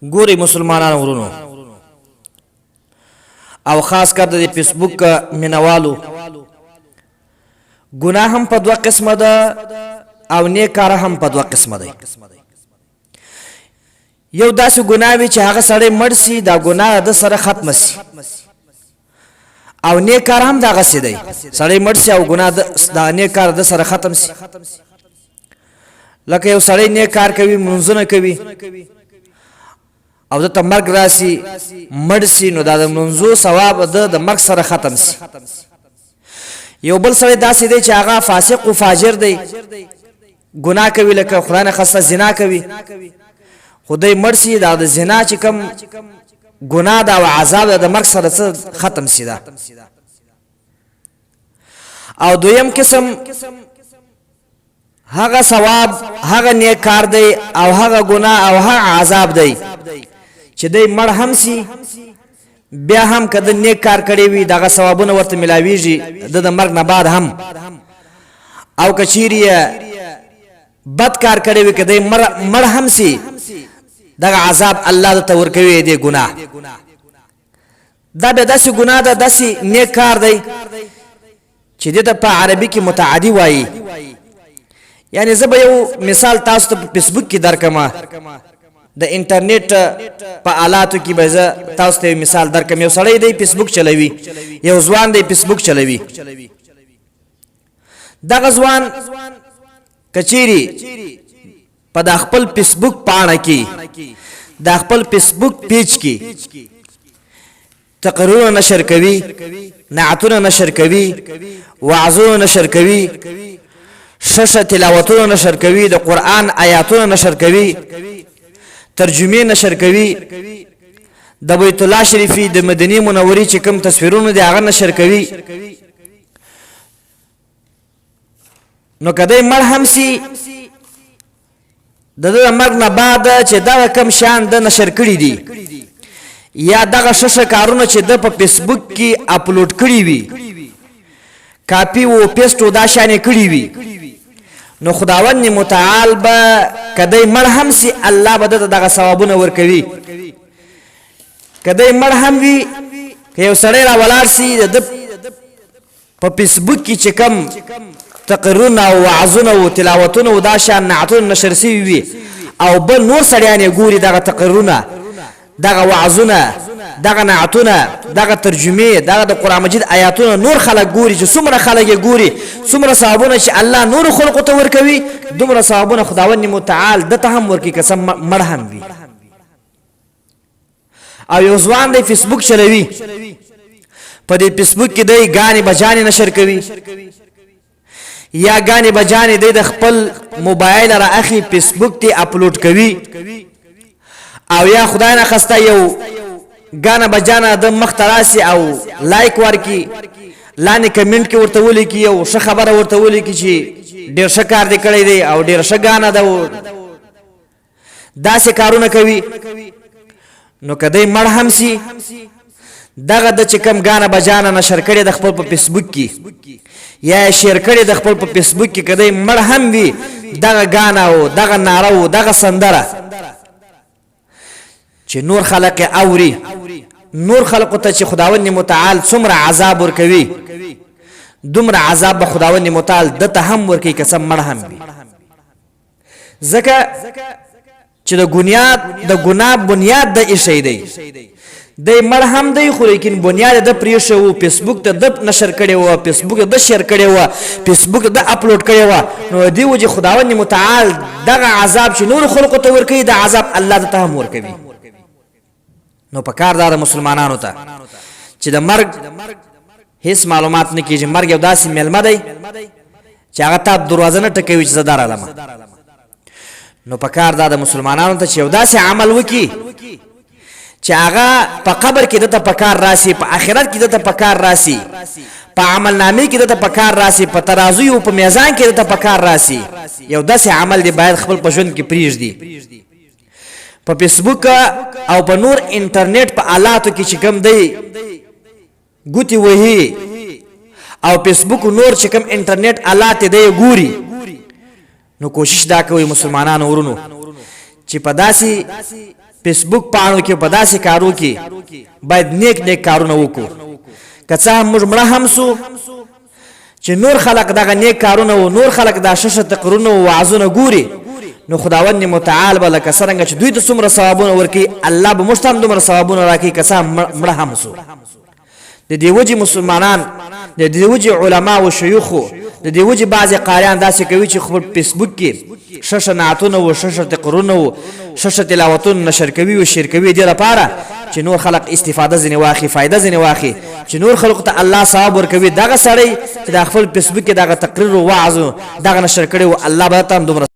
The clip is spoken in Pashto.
ګوري مسلمانانو ورونو او خاص کر د فیسبوک مینوالو ګناه هم په دوه قسمه ده او نیک کار هم په دوه قسمه ده. یو داسې ګناه وي چې هغه سړی مړ سي دا ګناه د سره ختم سي او نیک کار هم دغه سي دی سړی مړ سي او ګناه د نیک کار د سره ختم سي. لکه یو سړی نیک کار کوي منځونه کوي او د مرګ راسي مړ سي نو دا د منځو ثواب د مرګ سره ختم سي. یو بل سړی داسې دی چې هغه فاسق او فاجر دی ګناه کوي لکه خدای نه خاصه زنا کوي خدای مړ سي دا د زنا چې کوم ګناه دا او عذاب د مرګ سره ختم سي دا. او دویم قسم هغه ثواب هغه نیک کار دی او هغه ګناه او هغه عذاب دی چې دی مړ هم سي بیا هم کده نیک کار کړی وي دغه ثوابونه ورته ملاویږي د مرګ نه بعد هم او کچيري بد کار کړی وي کده مړ هم سي دغه عذاب الله ته ورکوي دی ګناه. دا به داسې ګناه ده داسې نیک کار دی چې دته په عربي کې متعدی وایي. یعنی زه به یو مثال تاسو ته په فیسبوک کې درکمه د انټرنیټ په الاتو کې به زه تاسو ته مثال درکم. یو سړی دی فیسبوک چلوي یو ځوان دی فیسبوک چلوي دغه ځوان کچيري په د خپل فیسبوک پاڼه کې د خپل فیسبوک پیج کې تقریرونه نشر کوي نعتونه نشر کوي وعظونه نشر کوي ششه تلاوتونه نشر کوي د قران آیاتونه نشر کوي ترجمه نشر کوي د بیت الله شریفی د مدینه منورې چې کوم تصویرونه دي هغه نشر کوي. نو کله مړ هم سي د مرګ نه بعد چې دا کم شان د نشر کړی دي یا دغه ششه کارونه چې د په فیسبوک کې اپلوډ کړی وي کاپی او پیسټ دا شانې کړی وي نو خداوند متعال به کدی مړ هم سي الله به دغه ثوابونه ورکوي. کدی مړ هم وي که یو سړی را ولاړ سي د په فیسبوک کې چې کم تقریرونه او وعظونه او تلاوتونه او دا شان نعتونه نشر سوي وي او بل نور سړیان ګوري دغه تقریرونه دغه وعظونه دغه نعتونه دغه ترجمه دغه د قران مجید آیاتونه نور خلک ګوري چې څومره خلک ګوري څومره ثوابونه چې الله نور خلق ته ورکوي دومره ثوابونه خداوند متعال د ته هم ورکي قسم مړ هم وي. او یو ځوان دی فیسبوک چلوي په دې فیسبوک کې دی غانې بجانې نشر کوي یا غانې بجانې دی د خپل موبایل را اخی فیسبوک ته اپلوډ کوي او یا خدای نه خسته یو غانا بجانا د مختراسی او لایک ورکی لانی کمنټ کې ورته ولیکي او ښه خبره ورته ولیکي چې ډیر ښه کار دی کړی دی او ډیر ښه غانا ده داسې کارونه کوي. نو کدی مړ هم سي دغه د چکم غانا بجانا نشر کړي د خپل په فیسبوک کې یا شیر کړي د خپل په فیسبوک کې کدی مړ هم وي دغه غانا او دغه ناره او دغه سندره چې نور خلق اوري نور خلق ته چې خداوند متعال څومره عذاب ورکوي دومره عذاب به خداوند متعال د ته هم ورکوي قسم مړ هم وي. ځکه چې د ګناه بنیاد د ایشي دی د مړ هم دی خو لیکن بنیاد د پریښو او فیسبوک ته د نشر کړي او فیسبوک د شیر کړي او فیسبوک د اپلوډ کړي او نو دی وجه خداوند متعال دغه عذاب چې نور خلق ته ورکوي د عذاب الله ته هم ورکوي. نو پکار دا مسلمانانو ته چې د مرګ هیڅ معلومات نه کیږي مرګ یو داسې ملمه دی چې هغه ته دروازه نه ټکوي چې زدار علامه. نو پکار دا مسلمانانو ته چې یو داسې عمل وکي چې هغه په قبر کې دته پکار راسي په آخرت کې دته پکار راسي په عمل نامې کې دته پکار راسي په ترازو او په میزان کې دته پکار راسي یو داسې عمل دی باید خپل په ژوند کې پریږدي. په فیسبوک او په نور انټرنیټ په آلاتو کې چې کوم دی ګوتی وਹੀ او فیسبوک نور چې کوم انټرنیټ آلات دی ګوري نو کوشش دا کوي مسلمانانو ورونو چې په داسي فیسبوک پاڼو کې په داسې کارو کې باید نیک نیک کارونه وکړو. که څه هم موږ مړه هم سو چې نور خلق دغه نیک کارونه و نور خلق دا ششه تقرونه و وعظونه ګوري، نو خداوند متعال به لکه څرنګه چې دوی ته څومره ثوابونه ورکوي الله به موږ ته هم دومره ثوابونه راکوي که څه هم مړه هم سو. د دې وجې مسلمانان، د دې وجې علما او شیوخو، د دې وجې بعضې قاریان داسې کوي چې خپل فیسبوک کې ششه نعتونه و ششه تقرونه و ششه تلاوتونه نشر کوي و شیر کوي دې لپاره چې نور خلق استفاده ځینې واخلي، فایده ځینې واخلي، چې نور خلقو ته الله ثواب ورکوي. دغه سړی چې د خپل فیسبوک کې دغه تقریر و وعظ دغه نشر کړی و الله به ته هم دومره